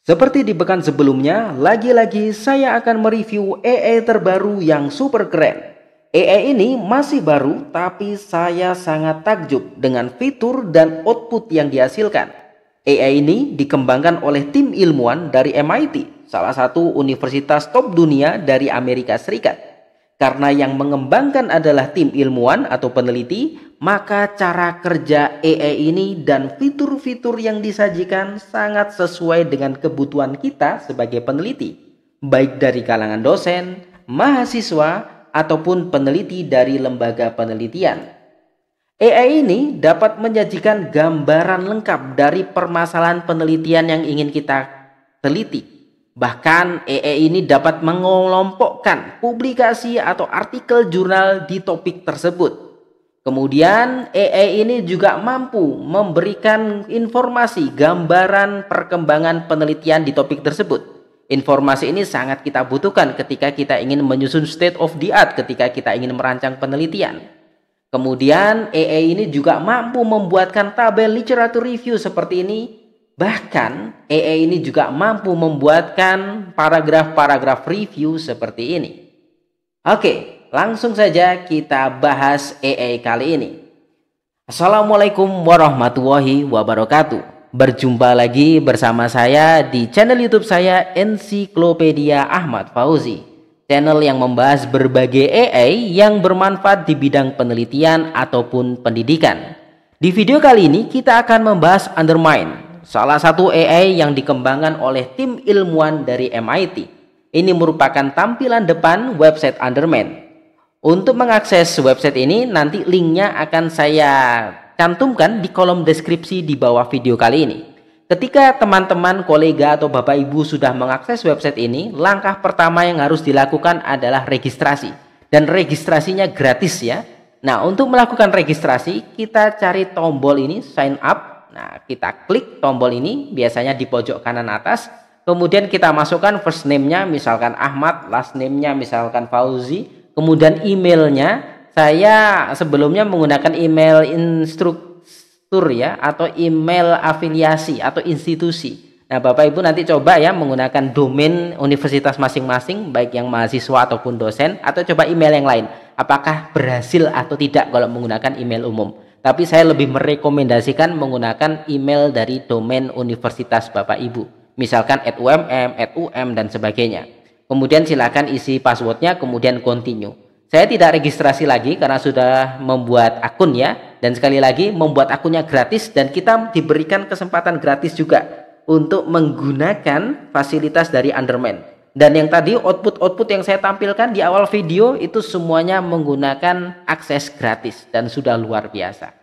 Seperti di pekan sebelumnya, lagi-lagi saya akan mereview AI terbaru yang super keren. AI ini masih baru, tapi saya sangat takjub dengan fitur dan output yang dihasilkan. AI ini dikembangkan oleh tim ilmuwan dari MIT, salah satu universitas top dunia dari Amerika Serikat. Karena yang mengembangkan adalah tim ilmuwan atau peneliti, maka cara kerja AI ini dan fitur-fitur yang disajikan sangat sesuai dengan kebutuhan kita sebagai peneliti, baik dari kalangan dosen, mahasiswa, ataupun peneliti dari lembaga penelitian. AI ini dapat menyajikan gambaran lengkap dari permasalahan penelitian yang ingin kita teliti. Bahkan AI ini dapat mengelompokkan publikasi atau artikel jurnal di topik tersebut. Kemudian AI ini juga mampu memberikan informasi gambaran perkembangan penelitian di topik tersebut. Informasi ini sangat kita butuhkan ketika kita ingin menyusun state of the art, ketika kita ingin merancang penelitian. Kemudian AI ini juga mampu membuatkan tabel literatur review seperti ini. Bahkan AI ini juga mampu membuatkan paragraf-paragraf review seperti ini. Oke, langsung saja kita bahas AI kali ini. Assalamualaikum warahmatullahi wabarakatuh. Berjumpa lagi bersama saya di channel YouTube saya Ensiklopedia Ahmad Fauzi. Channel yang membahas berbagai AI yang bermanfaat di bidang penelitian ataupun pendidikan. Di video kali ini kita akan membahas Undermind, salah satu AI yang dikembangkan oleh tim ilmuwan dari MIT. Ini merupakan tampilan depan website Undermind. Untuk mengakses website ini, nanti linknya akan saya cantumkan di kolom deskripsi di bawah video kali ini. Ketika teman-teman, kolega, atau Bapak Ibu sudah mengakses website ini, langkah pertama yang harus dilakukan adalah registrasi. Dan registrasinya gratis ya. Nah, untuk melakukan registrasi, kita cari tombol ini, sign up. Nah, kita klik tombol ini, biasanya di pojok kanan atas. Kemudian kita masukkan first name-nya, misalkan Ahmad, last name-nya misalkan Fauzi. Kemudian emailnya, saya sebelumnya menggunakan email instruktur ya, atau email afiliasi atau institusi. Nah, Bapak Ibu nanti coba ya menggunakan domain universitas masing-masing, baik yang mahasiswa ataupun dosen, atau coba email yang lain. Apakah berhasil atau tidak kalau menggunakan email umum. Tapi saya lebih merekomendasikan menggunakan email dari domain universitas Bapak Ibu. Misalkan @UMM, @UM, dan sebagainya. Kemudian silakan isi passwordnya, kemudian continue. Saya tidak registrasi lagi karena sudah membuat akun ya. Dan sekali lagi membuat akunnya gratis dan kita diberikan kesempatan gratis juga untuk menggunakan fasilitas dari Undermind. Dan yang tadi output yang saya tampilkan di awal video itu semuanya menggunakan akses gratis dan sudah luar biasa.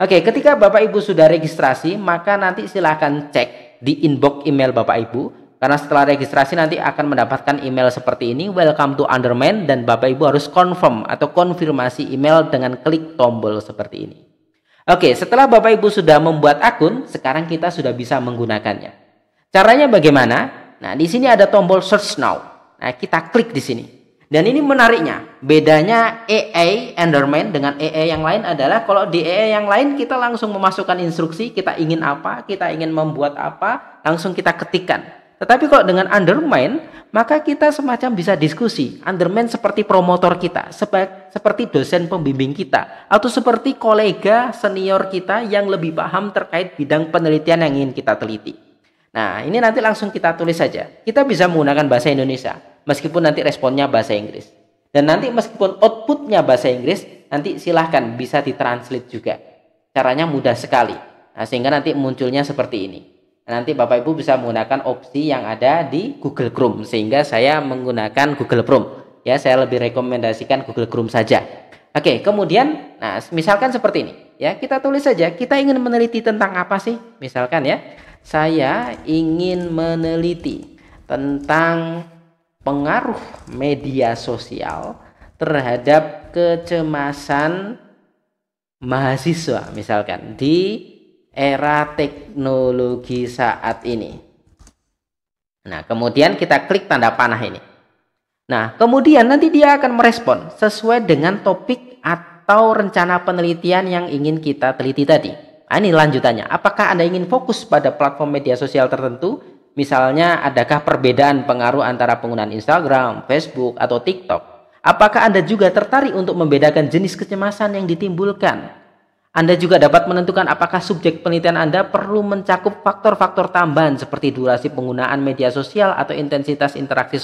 Oke, ketika Bapak Ibu sudah registrasi, maka nanti silahkan cek di inbox email Bapak Ibu. Karena setelah registrasi nanti akan mendapatkan email seperti ini, welcome to Undermind, dan Bapak Ibu harus confirm atau konfirmasi email dengan klik tombol seperti ini. Oke, setelah Bapak Ibu sudah membuat akun, sekarang kita sudah bisa menggunakannya. Caranya bagaimana? Nah, di sini ada tombol search now. Nah, kita klik di sini. Dan ini menariknya, bedanya AI Undermind dengan AI yang lain adalah kalau di AI yang lain kita langsung memasukkan instruksi, kita ingin apa, kita ingin membuat apa, langsung kita ketikkan. Tetapi kalau dengan Undermind, maka kita semacam bisa diskusi. Undermind seperti promotor kita, seperti dosen pembimbing kita, atau seperti kolega senior kita yang lebih paham terkait bidang penelitian yang ingin kita teliti. Nah, ini nanti langsung kita tulis saja. Kita bisa menggunakan bahasa Indonesia, meskipun nanti responnya bahasa Inggris. Dan nanti meskipun outputnya bahasa Inggris, nanti silahkan bisa ditranslate juga. Caranya mudah sekali. Nah, sehingga nanti munculnya seperti ini. Nanti Bapak Ibu bisa menggunakan opsi yang ada di Google Chrome, sehingga saya menggunakan Google Chrome. Ya, saya lebih rekomendasikan Google Chrome saja. Oke, kemudian, nah misalkan seperti ini. Ya, kita tulis saja. Kita ingin meneliti tentang apa sih? Misalkan ya, saya ingin meneliti tentang pengaruh media sosial terhadap kecemasan mahasiswa, misalkan di era teknologi saat ini. Nah, kemudian kita klik tanda panah ini. Nah, kemudian nanti dia akan merespon sesuai dengan topik atau rencana penelitian yang ingin kita teliti tadi. Nah, ini lanjutannya. Apakah Anda ingin fokus pada platform media sosial tertentu? Misalnya, adakah perbedaan pengaruh antara penggunaan Instagram, Facebook, atau TikTok? Apakah Anda juga tertarik untuk membedakan jenis kecemasan yang ditimbulkan? Anda juga dapat menentukan apakah subjek penelitian Anda perlu mencakup faktor-faktor tambahan seperti durasi penggunaan media sosial atau intensitas interaksi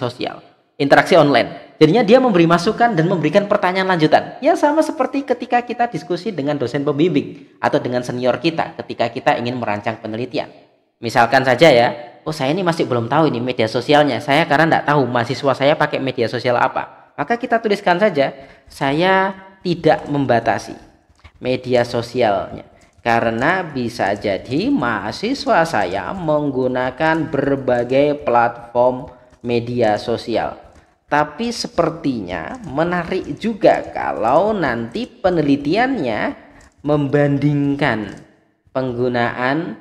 online. Jadinya dia memberi masukan dan memberikan pertanyaan lanjutan. Ya, sama seperti ketika kita diskusi dengan dosen pembimbing atau dengan senior kita ketika kita ingin merancang penelitian. Misalkan saja ya, oh saya ini masih belum tahu ini media sosialnya, saya karena tidak tahu mahasiswa saya pakai media sosial apa. Maka kita tuliskan saja, saya tidak membatasi media sosialnya. Karena bisa jadi mahasiswa saya menggunakan berbagai platform media sosial. Tapi sepertinya menarik juga kalau nanti penelitiannya membandingkan penggunaan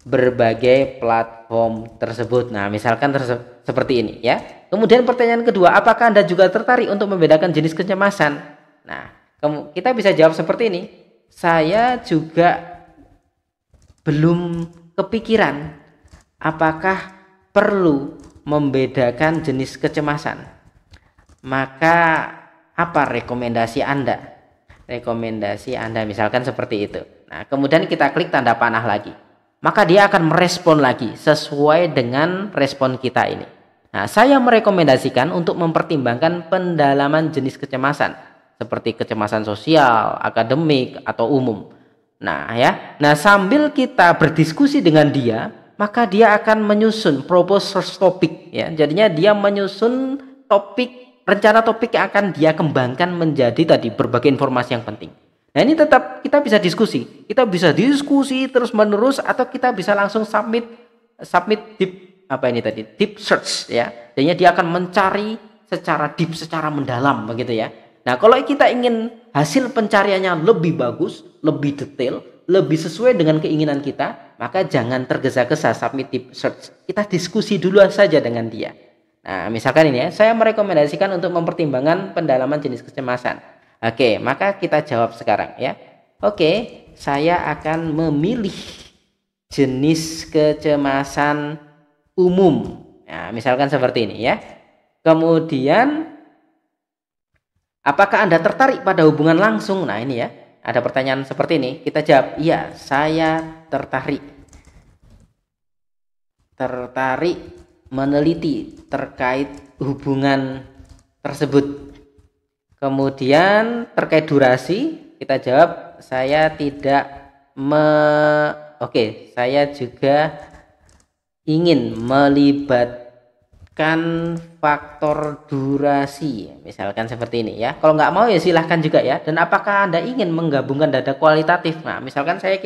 berbagai platform tersebut. Nah, misalkan seperti ini ya. Kemudian pertanyaan kedua, apakah Anda juga tertarik untuk membedakan jenis kecemasan? Nah, kita bisa jawab seperti ini. Saya juga belum kepikiran apakah perlu membedakan jenis kecemasan. Maka apa rekomendasi Anda? Rekomendasi Anda misalkan seperti itu. Nah, kemudian kita klik tanda panah lagi. Maka dia akan merespon lagi sesuai dengan respon kita ini. Nah, saya merekomendasikan untuk mempertimbangkan pendalaman jenis kecemasan seperti kecemasan sosial, akademik, atau umum. Nah, sambil kita berdiskusi dengan dia, maka dia akan menyusun proposal topik ya. Jadinya dia menyusun rencana topik yang akan dia kembangkan menjadi tadi berbagai informasi yang penting. Nah, ini tetap kita bisa diskusi. Kita bisa diskusi terus-menerus atau kita bisa langsung submit deep search ya. Jadinya dia akan mencari secara deep, secara mendalam begitu ya. Nah, kalau kita ingin hasil pencariannya lebih bagus, lebih detail, lebih sesuai dengan keinginan kita, maka jangan tergesa-gesa submit deep search. Kita diskusi dulu saja dengan dia. Nah, misalkan ini ya, saya merekomendasikan untuk mempertimbangkan pendalaman jenis kecemasan. Oke, maka kita jawab sekarang ya. Oke, saya akan memilih jenis kecemasan umum. Nah, misalkan seperti ini ya. Kemudian, apakah Anda tertarik pada hubungan langsung? Nah, ini ya. Ada pertanyaan seperti ini. Kita jawab, iya, saya tertarik. Tertarik meneliti terkait hubungan tersebut. Kemudian terkait durasi, kita jawab saya tidak saya juga ingin melibatkan faktor durasi. Misalkan seperti ini ya. Kalau nggak mau ya silahkan juga ya. Dan apakah Anda ingin menggabungkan data kualitatif? Nah, misalkan saya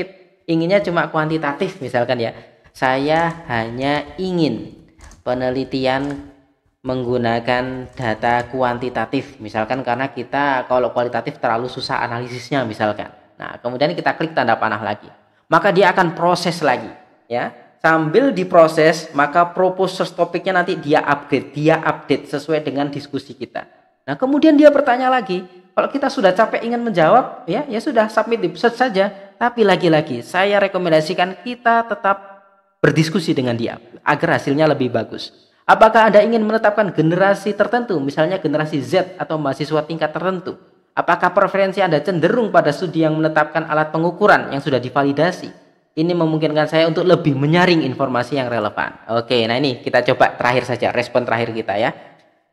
inginnya cuma kuantitatif misalkan ya. Saya hanya ingin penelitian menggunakan data kuantitatif misalkan karena kita kalau kualitatif terlalu susah analisisnya misalkan. Nah, kemudian kita klik tanda panah lagi. Maka dia akan proses lagi ya. Sambil diproses, maka proposal topiknya nanti dia update sesuai dengan diskusi kita. Nah, kemudian dia bertanya lagi. Kalau kita sudah capek ingin menjawab, ya sudah submit di search saja. Tapi lagi-lagi saya rekomendasikan kita tetap berdiskusi dengan dia agar hasilnya lebih bagus. Apakah Anda ingin menetapkan generasi tertentu, misalnya generasi Z atau mahasiswa tingkat tertentu? Apakah preferensi Anda cenderung pada studi yang menetapkan alat pengukuran yang sudah divalidasi? Ini memungkinkan saya untuk lebih menyaring informasi yang relevan. Oke, nah ini kita coba terakhir saja, respon terakhir kita ya.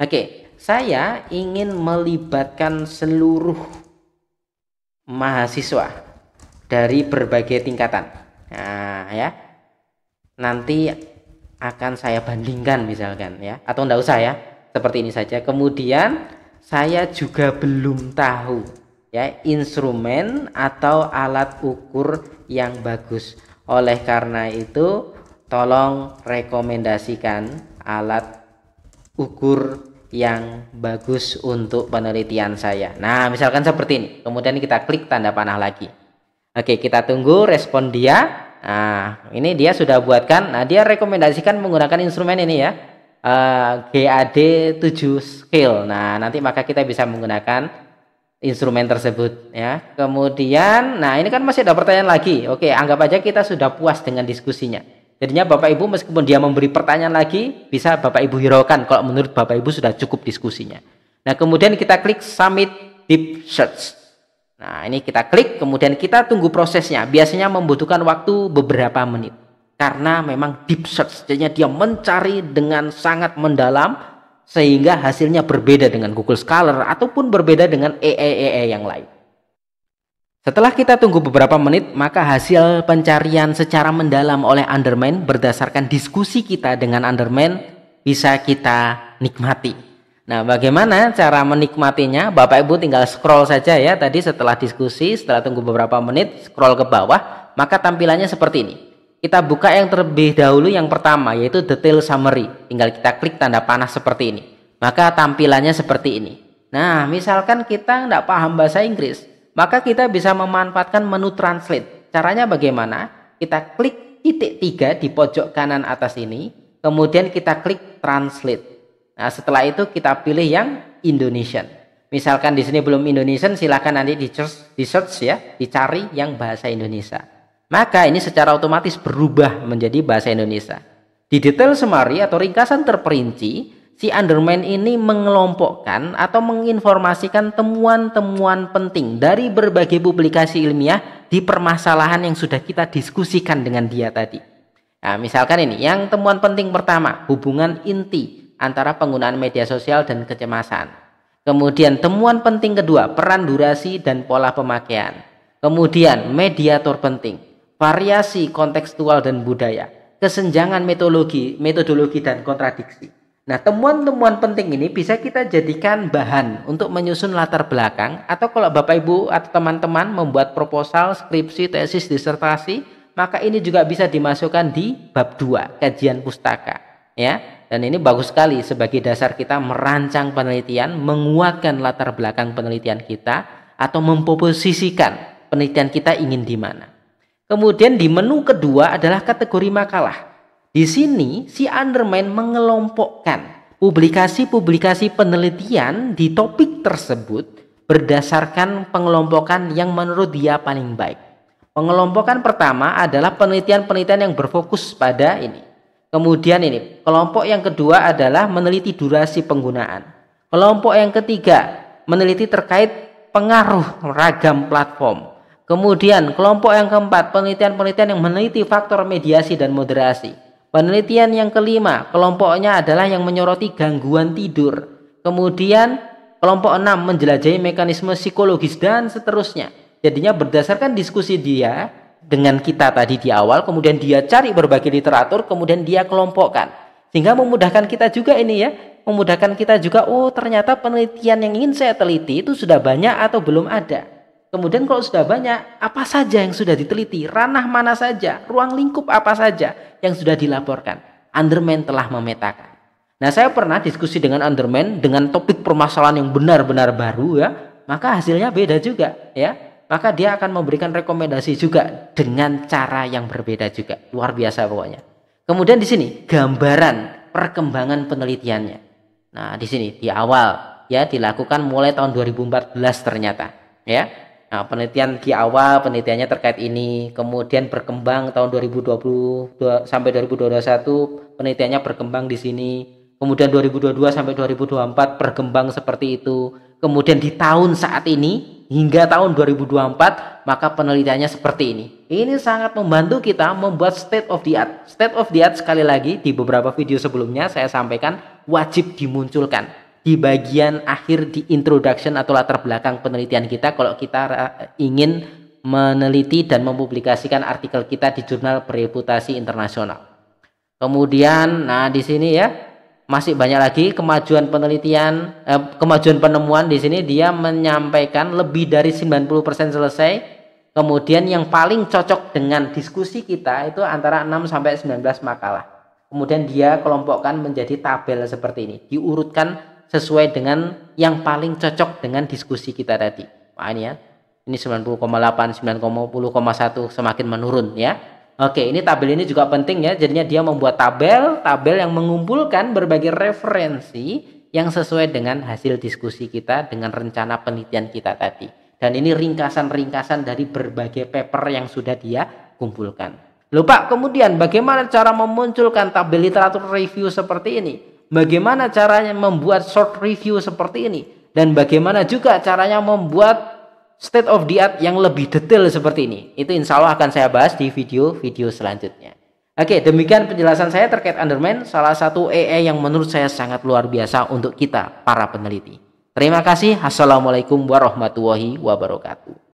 Oke, saya ingin melibatkan seluruh mahasiswa dari berbagai tingkatan. Nah ya, nanti akan saya bandingkan misalkan ya, atau enggak usah ya, seperti ini saja. Kemudian saya juga belum tahu ya instrumen atau alat ukur yang bagus. Oleh karena itu tolong rekomendasikan alat ukur yang bagus untuk penelitian saya. Nah, misalkan seperti ini. Kemudian kita klik tanda panah lagi. Oke, kita tunggu respon dia. Nah, ini dia sudah buatkan. Nah, dia rekomendasikan menggunakan instrumen ini ya. GAD 7 scale. Nah, nanti maka kita bisa menggunakan instrumen tersebut ya. Kemudian, nah ini kan masih ada pertanyaan lagi. Oke, anggap aja kita sudah puas dengan diskusinya. Jadinya Bapak Ibu meskipun dia memberi pertanyaan lagi, bisa Bapak Ibu hiraukan kalau menurut Bapak Ibu sudah cukup diskusinya. Nah, kemudian kita klik Submit Deep Search. Nah, ini kita klik, kemudian kita tunggu prosesnya. Biasanya membutuhkan waktu beberapa menit. Karena memang deep search, jadinya dia mencari dengan sangat mendalam, sehingga hasilnya berbeda dengan Google Scholar ataupun berbeda dengan AI yang lain. Setelah kita tunggu beberapa menit, maka hasil pencarian secara mendalam oleh Underman berdasarkan diskusi kita dengan Underman bisa kita nikmati. Nah, bagaimana cara menikmatinya? Bapak Ibu tinggal scroll saja ya. Tadi setelah diskusi, setelah tunggu beberapa menit, scroll ke bawah, maka tampilannya seperti ini. Kita buka yang terlebih dahulu yang pertama, yaitu Detail Summary. Tinggal kita klik tanda panah seperti ini. Maka tampilannya seperti ini. Nah, misalkan kita nggak paham bahasa Inggris, maka kita bisa memanfaatkan menu Translate. Caranya bagaimana? Kita klik titik 3 di pojok kanan atas ini, kemudian kita klik Translate. Nah, setelah itu kita pilih yang Indonesian. Misalkan di sini belum Indonesian, silakan nanti di search ya, dicari yang bahasa Indonesia. Maka ini secara otomatis berubah menjadi bahasa Indonesia. Di Detail Summary atau ringkasan terperinci, si Underman ini mengelompokkan atau menginformasikan temuan-temuan penting dari berbagai publikasi ilmiah di permasalahan yang sudah kita diskusikan dengan dia tadi. Nah, misalkan ini, yang temuan penting pertama, hubungan inti antara penggunaan media sosial dan kecemasan. Kemudian temuan penting kedua, peran durasi dan pola pemakaian. Kemudian mediator penting, variasi kontekstual dan budaya, kesenjangan metodologi dan kontradiksi. Nah, temuan-temuan penting ini bisa kita jadikan bahan untuk menyusun latar belakang, atau kalau Bapak Ibu atau teman-teman membuat proposal, skripsi, tesis, disertasi, maka ini juga bisa dimasukkan di bab 2, kajian pustaka. Ya, dan ini bagus sekali sebagai dasar kita merancang penelitian, menguatkan latar belakang penelitian kita, atau memposisikan penelitian kita ingin di mana. Kemudian di menu kedua adalah kategori makalah. Di sini si Underman mengelompokkan publikasi-publikasi penelitian di topik tersebut berdasarkan pengelompokan yang menurut dia paling baik. Pengelompokan pertama adalah penelitian-penelitian yang berfokus pada ini. Kemudian ini, kelompok yang kedua adalah meneliti durasi penggunaan. Kelompok yang ketiga meneliti terkait pengaruh ragam platform. Kemudian kelompok yang keempat, penelitian-penelitian yang meneliti faktor mediasi dan moderasi. Penelitian yang kelima, kelompoknya adalah yang menyoroti gangguan tidur. Kemudian kelompok 6 menjelajahi mekanisme psikologis dan seterusnya. Jadinya berdasarkan diskusi dia dengan kita tadi di awal, kemudian dia cari berbagai literatur, kemudian dia kelompokkan. Sehingga memudahkan kita juga ini ya, memudahkan kita juga, oh ternyata penelitian yang ingin saya teliti itu sudah banyak atau belum ada. Kemudian kalau sudah banyak, apa saja yang sudah diteliti, ranah mana saja, ruang lingkup apa saja yang sudah dilaporkan. Underman telah memetakan. Nah, saya pernah diskusi dengan Underman dengan topik permasalahan yang benar-benar baru ya, maka hasilnya beda juga ya. Maka dia akan memberikan rekomendasi juga dengan cara yang berbeda juga. Luar biasa pokoknya. Kemudian di sini gambaran perkembangan penelitiannya. Nah, di sini di awal ya dilakukan mulai tahun 2014 ternyata ya. Nah, penelitian di awal penelitiannya terkait ini, kemudian berkembang tahun 2020 sampai 2021 penelitiannya berkembang di sini, kemudian 2022 sampai 2024 berkembang seperti itu, kemudian di tahun saat ini hingga tahun 2024 maka penelitiannya seperti ini. Ini sangat membantu kita membuat state of the art. State of the art sekali lagi di beberapa video sebelumnya saya sampaikan wajib dimunculkan di bagian akhir di introduction atau latar belakang penelitian kita kalau kita ingin meneliti dan mempublikasikan artikel kita di jurnal bereputasi internasional. Kemudian nah di sini ya masih banyak lagi kemajuan penelitian, kemajuan penemuan. Di sini dia menyampaikan lebih dari 90% selesai. Kemudian yang paling cocok dengan diskusi kita itu antara 6 sampai 19 makalah. Kemudian dia kelompokkan menjadi tabel seperti ini, diurutkan sesuai dengan yang paling cocok dengan diskusi kita tadi. Wah, ini ya. Ini 90,8, 90,1 semakin menurun ya. Oke, ini tabel ini juga penting ya. Jadinya dia membuat tabel yang mengumpulkan berbagai referensi yang sesuai dengan hasil diskusi kita dengan rencana penelitian kita tadi. Dan ini ringkasan-ringkasan dari berbagai paper yang sudah dia kumpulkan. Loh Pak, kemudian bagaimana cara memunculkan tabel literatur review seperti ini? Bagaimana caranya membuat short review seperti ini? Dan bagaimana juga caranya membuat state of the art yang lebih detail seperti ini? Itu insya Allah akan saya bahas di video-video selanjutnya. Oke, demikian penjelasan saya terkait Underman, salah satu AI yang menurut saya sangat luar biasa untuk kita, para peneliti. Terima kasih. Assalamualaikum warahmatullahi wabarakatuh.